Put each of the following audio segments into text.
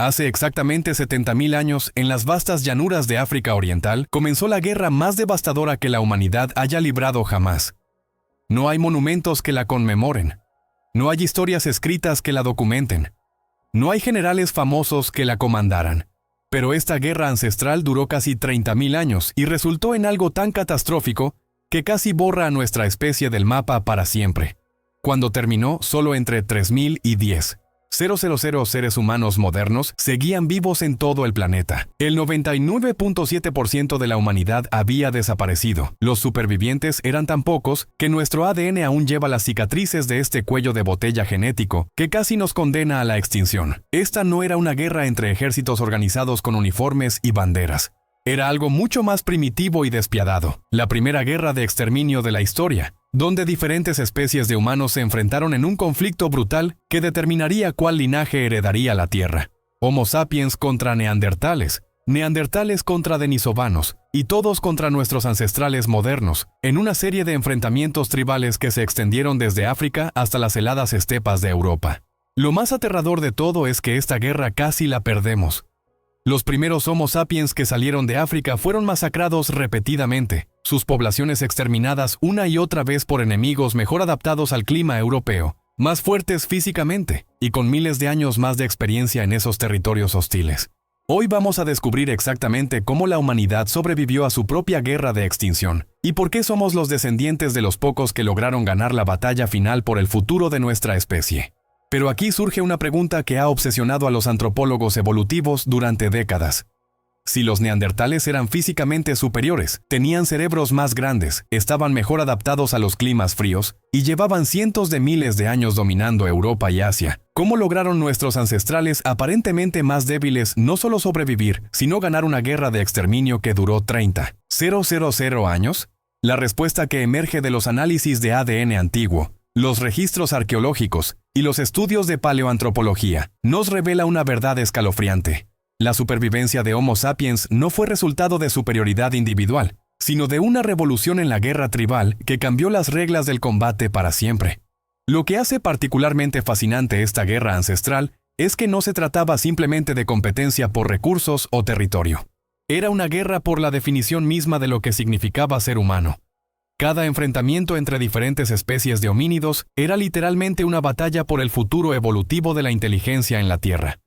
Hace exactamente 70.000 años, en las vastas llanuras de África Oriental, comenzó la guerra más devastadora que la humanidad haya librado jamás. No hay monumentos que la conmemoren. No hay historias escritas que la documenten. No hay generales famosos que la comandaran. Pero esta guerra ancestral duró casi 30.000 años y resultó en algo tan catastrófico que casi borra a nuestra especie del mapa para siempre. Cuando terminó, solo entre 3.000 y 10.000 seres humanos modernos seguían vivos en todo el planeta. El 99.7% de la humanidad había desaparecido. Los supervivientes eran tan pocos que nuestro ADN aún lleva las cicatrices de este cuello de botella genético que casi nos condena a la extinción. Esta no era una guerra entre ejércitos organizados con uniformes y banderas. Era algo mucho más primitivo y despiadado. La primera guerra de exterminio de la historia, donde diferentes especies de humanos se enfrentaron en un conflicto brutal que determinaría cuál linaje heredaría la Tierra. Homo sapiens contra neandertales, neandertales contra denisovanos, y todos contra nuestros ancestrales modernos, en una serie de enfrentamientos tribales que se extendieron desde África hasta las heladas estepas de Europa. Lo más aterrador de todo es que esta guerra casi la perdemos. Los primeros Homo sapiens que salieron de África fueron masacrados repetidamente, sus poblaciones exterminadas una y otra vez por enemigos mejor adaptados al clima europeo, más fuertes físicamente y con miles de años más de experiencia en esos territorios hostiles. Hoy vamos a descubrir exactamente cómo la humanidad sobrevivió a su propia guerra de extinción y por qué somos los descendientes de los pocos que lograron ganar la batalla final por el futuro de nuestra especie. Pero aquí surge una pregunta que ha obsesionado a los antropólogos evolutivos durante décadas. Si los neandertales eran físicamente superiores, tenían cerebros más grandes, estaban mejor adaptados a los climas fríos y llevaban cientos de miles de años dominando Europa y Asia, ¿cómo lograron nuestros ancestrales aparentemente más débiles no solo sobrevivir, sino ganar una guerra de exterminio que duró 30.000 años? La respuesta que emerge de los análisis de ADN antiguo, los registros arqueológicos y los estudios de paleoantropología nos revela una verdad escalofriante. La supervivencia de Homo sapiens no fue resultado de superioridad individual, sino de una revolución en la guerra tribal que cambió las reglas del combate para siempre. Lo que hace particularmente fascinante esta guerra ancestral es que no se trataba simplemente de competencia por recursos o territorio. Era una guerra por la definición misma de lo que significaba ser humano. Cada enfrentamiento entre diferentes especies de homínidos era literalmente una batalla por el futuro evolutivo de la inteligencia en la Tierra.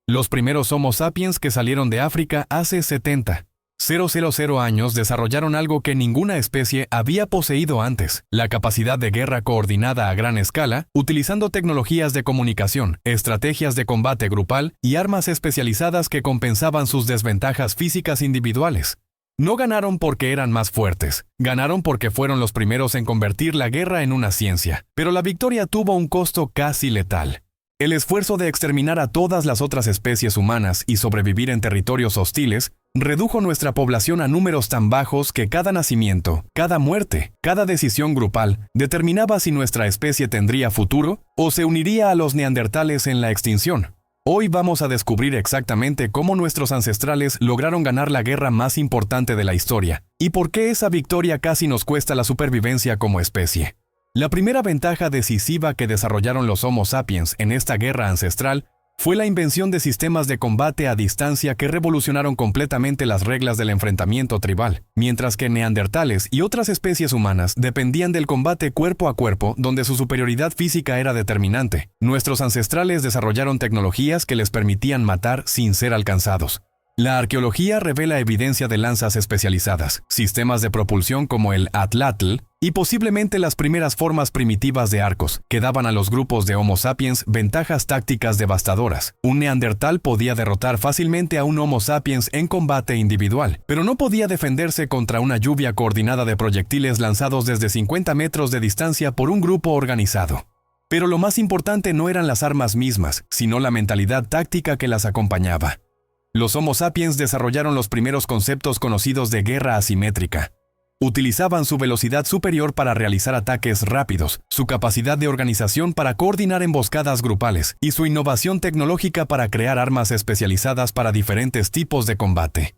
Los primeros Homo sapiens que salieron de África hace 70.000 años desarrollaron algo que ninguna especie había poseído antes: la capacidad de guerra coordinada a gran escala, utilizando tecnologías de comunicación, estrategias de combate grupal y armas especializadas que compensaban sus desventajas físicas individuales. No ganaron porque eran más fuertes, ganaron porque fueron los primeros en convertir la guerra en una ciencia, pero la victoria tuvo un costo casi letal. El esfuerzo de exterminar a todas las otras especies humanas y sobrevivir en territorios hostiles redujo nuestra población a números tan bajos que cada nacimiento, cada muerte, cada decisión grupal determinaba si nuestra especie tendría futuro o se uniría a los neandertales en la extinción. Hoy vamos a descubrir exactamente cómo nuestros ancestrales lograron ganar la guerra más importante de la historia y por qué esa victoria casi nos cuesta la supervivencia como especie. La primera ventaja decisiva que desarrollaron los Homo sapiens en esta guerra ancestral fue la invención de sistemas de combate a distancia que revolucionaron completamente las reglas del enfrentamiento tribal, mientras que neandertales y otras especies humanas dependían del combate cuerpo a cuerpo, donde su superioridad física era determinante. Nuestros ancestrales desarrollaron tecnologías que les permitían matar sin ser alcanzados. La arqueología revela evidencia de lanzas especializadas, sistemas de propulsión como el atlatl y posiblemente las primeras formas primitivas de arcos, que daban a los grupos de Homo sapiens ventajas tácticas devastadoras. Un neandertal podía derrotar fácilmente a un Homo sapiens en combate individual, pero no podía defenderse contra una lluvia coordinada de proyectiles lanzados desde 50 metros de distancia por un grupo organizado. Pero lo más importante no eran las armas mismas, sino la mentalidad táctica que las acompañaba. Los Homo sapiens desarrollaron los primeros conceptos conocidos de guerra asimétrica. Utilizaban su velocidad superior para realizar ataques rápidos, su capacidad de organización para coordinar emboscadas grupales y su innovación tecnológica para crear armas especializadas para diferentes tipos de combate.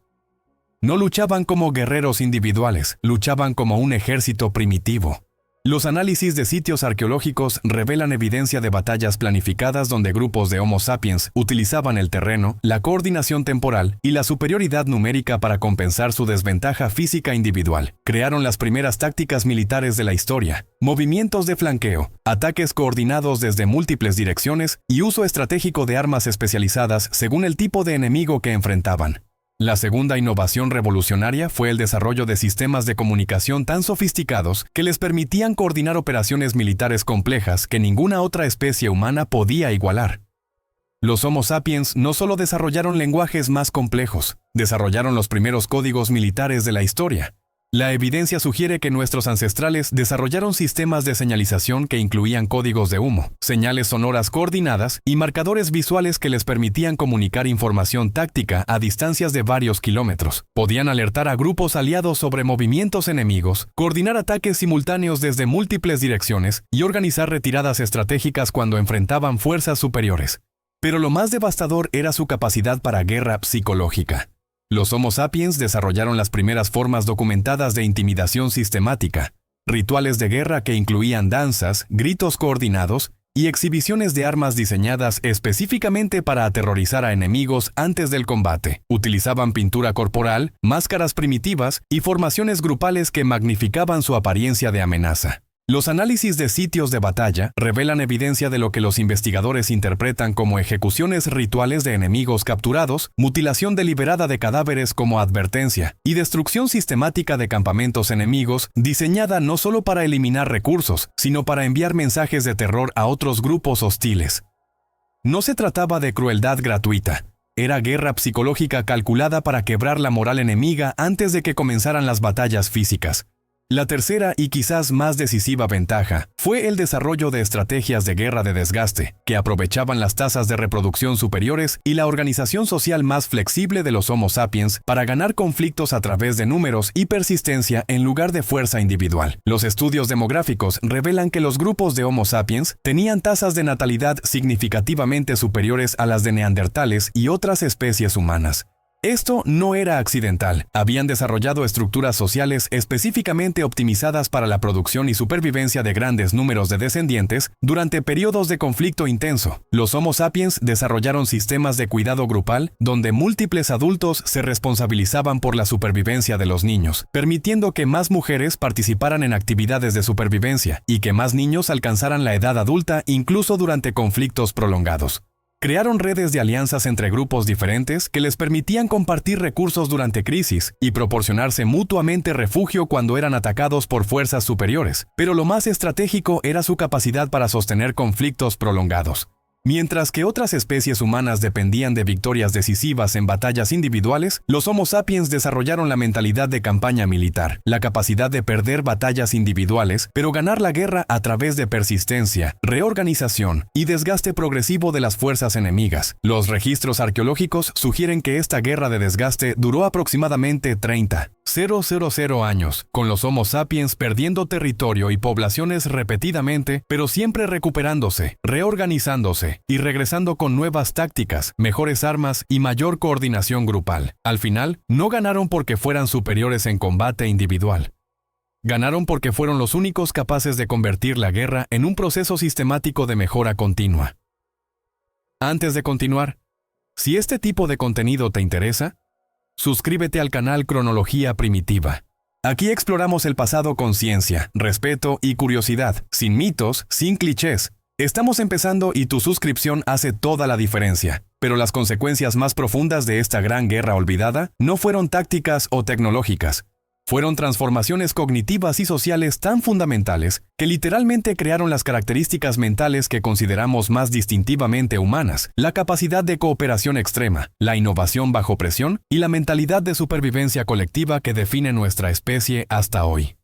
No luchaban como guerreros individuales, luchaban como un ejército primitivo. Los análisis de sitios arqueológicos revelan evidencia de batallas planificadas donde grupos de Homo sapiens utilizaban el terreno, la coordinación temporal y la superioridad numérica para compensar su desventaja física individual. Crearon las primeras tácticas militares de la historia: movimientos de flanqueo, ataques coordinados desde múltiples direcciones y uso estratégico de armas especializadas según el tipo de enemigo que enfrentaban. La segunda innovación revolucionaria fue el desarrollo de sistemas de comunicación tan sofisticados que les permitían coordinar operaciones militares complejas que ninguna otra especie humana podía igualar. Los Homo sapiens no solo desarrollaron lenguajes más complejos, desarrollaron los primeros códigos militares de la historia. La evidencia sugiere que nuestros ancestrales desarrollaron sistemas de señalización que incluían códigos de humo, señales sonoras coordinadas y marcadores visuales que les permitían comunicar información táctica a distancias de varios kilómetros. Podían alertar a grupos aliados sobre movimientos enemigos, coordinar ataques simultáneos desde múltiples direcciones y organizar retiradas estratégicas cuando enfrentaban fuerzas superiores. Pero lo más devastador era su capacidad para guerra psicológica. Los Homo sapiens desarrollaron las primeras formas documentadas de intimidación sistemática, rituales de guerra que incluían danzas, gritos coordinados y exhibiciones de armas diseñadas específicamente para aterrorizar a enemigos antes del combate. Utilizaban pintura corporal, máscaras primitivas y formaciones grupales que magnificaban su apariencia de amenaza. Los análisis de sitios de batalla revelan evidencia de lo que los investigadores interpretan como ejecuciones rituales de enemigos capturados, mutilación deliberada de cadáveres como advertencia y destrucción sistemática de campamentos enemigos diseñada no solo para eliminar recursos, sino para enviar mensajes de terror a otros grupos hostiles. No se trataba de crueldad gratuita. Era guerra psicológica calculada para quebrar la moral enemiga antes de que comenzaran las batallas físicas. La tercera y quizás más decisiva ventaja fue el desarrollo de estrategias de guerra de desgaste, que aprovechaban las tasas de reproducción superiores y la organización social más flexible de los Homo sapiens para ganar conflictos a través de números y persistencia en lugar de fuerza individual. Los estudios demográficos revelan que los grupos de Homo sapiens tenían tasas de natalidad significativamente superiores a las de neandertales y otras especies humanas. Esto no era accidental. Habían desarrollado estructuras sociales específicamente optimizadas para la producción y supervivencia de grandes números de descendientes durante periodos de conflicto intenso. Los Homo sapiens desarrollaron sistemas de cuidado grupal donde múltiples adultos se responsabilizaban por la supervivencia de los niños, permitiendo que más mujeres participaran en actividades de supervivencia y que más niños alcanzaran la edad adulta incluso durante conflictos prolongados. Crearon redes de alianzas entre grupos diferentes que les permitían compartir recursos durante crisis y proporcionarse mutuamente refugio cuando eran atacados por fuerzas superiores, pero lo más estratégico era su capacidad para sostener conflictos prolongados. Mientras que otras especies humanas dependían de victorias decisivas en batallas individuales, los Homo sapiens desarrollaron la mentalidad de campaña militar, la capacidad de perder batallas individuales, pero ganar la guerra a través de persistencia, reorganización y desgaste progresivo de las fuerzas enemigas. Los registros arqueológicos sugieren que esta guerra de desgaste duró aproximadamente 30,000 años, con los Homo sapiens perdiendo territorio y poblaciones repetidamente, pero siempre recuperándose, reorganizándose y regresando con nuevas tácticas, mejores armas y mayor coordinación grupal. Al final, no ganaron porque fueran superiores en combate individual. Ganaron porque fueron los únicos capaces de convertir la guerra en un proceso sistemático de mejora continua. Antes de continuar, si este tipo de contenido te interesa, suscríbete al canal Cronología Primitiva. Aquí exploramos el pasado con ciencia, respeto y curiosidad, sin mitos, sin clichés. Estamos empezando y tu suscripción hace toda la diferencia. Pero las consecuencias más profundas de esta gran guerra olvidada no fueron tácticas o tecnológicas. Fueron transformaciones cognitivas y sociales tan fundamentales que literalmente crearon las características mentales que consideramos más distintivamente humanas, la capacidad de cooperación extrema, la innovación bajo presión y la mentalidad de supervivencia colectiva que define nuestra especie hasta hoy.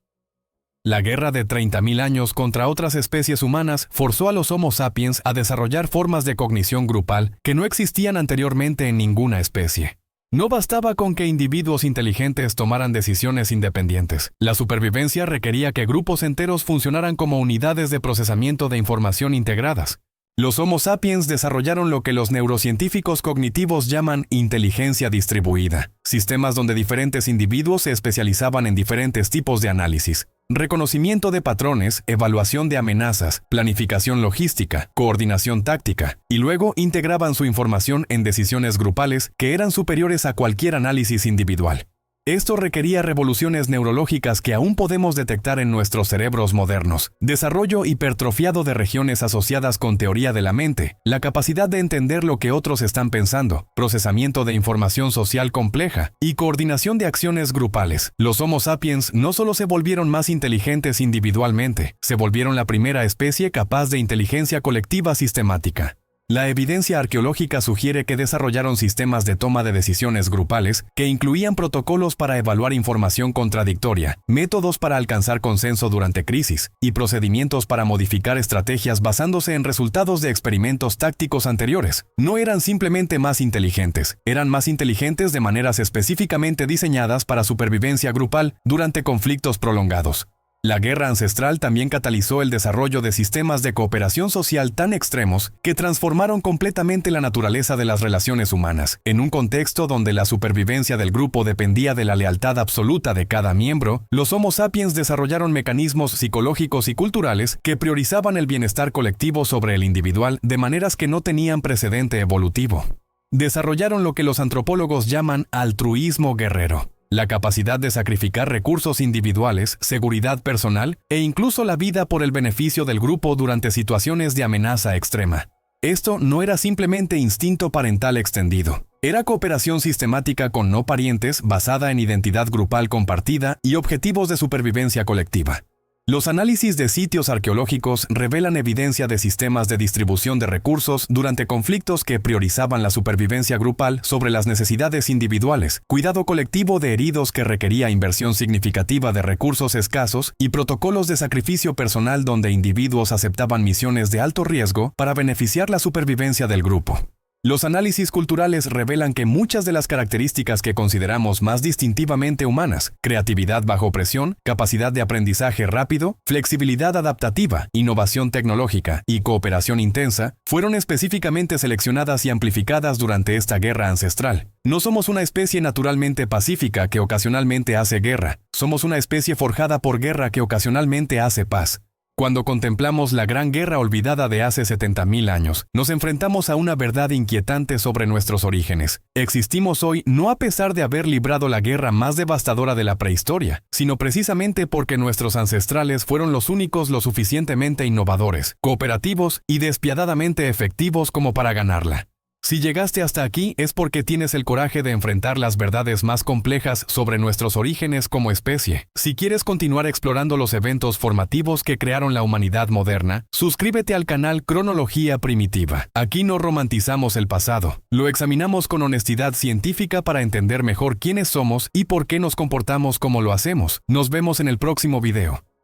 La guerra de 30.000 años contra otras especies humanas forzó a los Homo sapiens a desarrollar formas de cognición grupal que no existían anteriormente en ninguna especie. No bastaba con que individuos inteligentes tomaran decisiones independientes. La supervivencia requería que grupos enteros funcionaran como unidades de procesamiento de información integradas. Los Homo sapiens desarrollaron lo que los neurocientíficos cognitivos llaman inteligencia distribuida, sistemas donde diferentes individuos se especializaban en diferentes tipos de análisis, reconocimiento de patrones, evaluación de amenazas, planificación logística, coordinación táctica, y luego integraban su información en decisiones grupales que eran superiores a cualquier análisis individual. Esto requería revoluciones neurológicas que aún podemos detectar en nuestros cerebros modernos, desarrollo hipertrofiado de regiones asociadas con teoría de la mente, la capacidad de entender lo que otros están pensando, procesamiento de información social compleja y coordinación de acciones grupales. Los Homo sapiens no solo se volvieron más inteligentes individualmente, se volvieron la primera especie capaz de inteligencia colectiva sistemática. La evidencia arqueológica sugiere que desarrollaron sistemas de toma de decisiones grupales que incluían protocolos para evaluar información contradictoria, métodos para alcanzar consenso durante crisis y procedimientos para modificar estrategias basándose en resultados de experimentos tácticos anteriores. No eran simplemente más inteligentes, eran más inteligentes de maneras específicamente diseñadas para supervivencia grupal durante conflictos prolongados. La guerra ancestral también catalizó el desarrollo de sistemas de cooperación social tan extremos que transformaron completamente la naturaleza de las relaciones humanas. En un contexto donde la supervivencia del grupo dependía de la lealtad absoluta de cada miembro, los Homo sapiens desarrollaron mecanismos psicológicos y culturales que priorizaban el bienestar colectivo sobre el individual de maneras que no tenían precedente evolutivo. Desarrollaron lo que los antropólogos llaman altruismo guerrero. La capacidad de sacrificar recursos individuales, seguridad personal e incluso la vida por el beneficio del grupo durante situaciones de amenaza extrema. Esto no era simplemente instinto parental extendido. Era cooperación sistemática con no parientes basada en identidad grupal compartida y objetivos de supervivencia colectiva. Los análisis de sitios arqueológicos revelan evidencia de sistemas de distribución de recursos durante conflictos que priorizaban la supervivencia grupal sobre las necesidades individuales, cuidado colectivo de heridos que requería inversión significativa de recursos escasos y protocolos de sacrificio personal donde individuos aceptaban misiones de alto riesgo para beneficiar la supervivencia del grupo. Los análisis culturales revelan que muchas de las características que consideramos más distintivamente humanas, creatividad bajo presión, capacidad de aprendizaje rápido, flexibilidad adaptativa, innovación tecnológica y cooperación intensa, fueron específicamente seleccionadas y amplificadas durante esta guerra ancestral. No somos una especie naturalmente pacífica que ocasionalmente hace guerra, somos una especie forjada por guerra que ocasionalmente hace paz. Cuando contemplamos la gran guerra olvidada de hace 70.000 años, nos enfrentamos a una verdad inquietante sobre nuestros orígenes. Existimos hoy no a pesar de haber librado la guerra más devastadora de la prehistoria, sino precisamente porque nuestros ancestrales fueron los únicos lo suficientemente innovadores, cooperativos y despiadadamente efectivos como para ganarla. Si llegaste hasta aquí es porque tienes el coraje de enfrentar las verdades más complejas sobre nuestros orígenes como especie. Si quieres continuar explorando los eventos formativos que crearon la humanidad moderna, suscríbete al canal Cronología Primitiva. Aquí no romantizamos el pasado, lo examinamos con honestidad científica para entender mejor quiénes somos y por qué nos comportamos como lo hacemos. Nos vemos en el próximo video.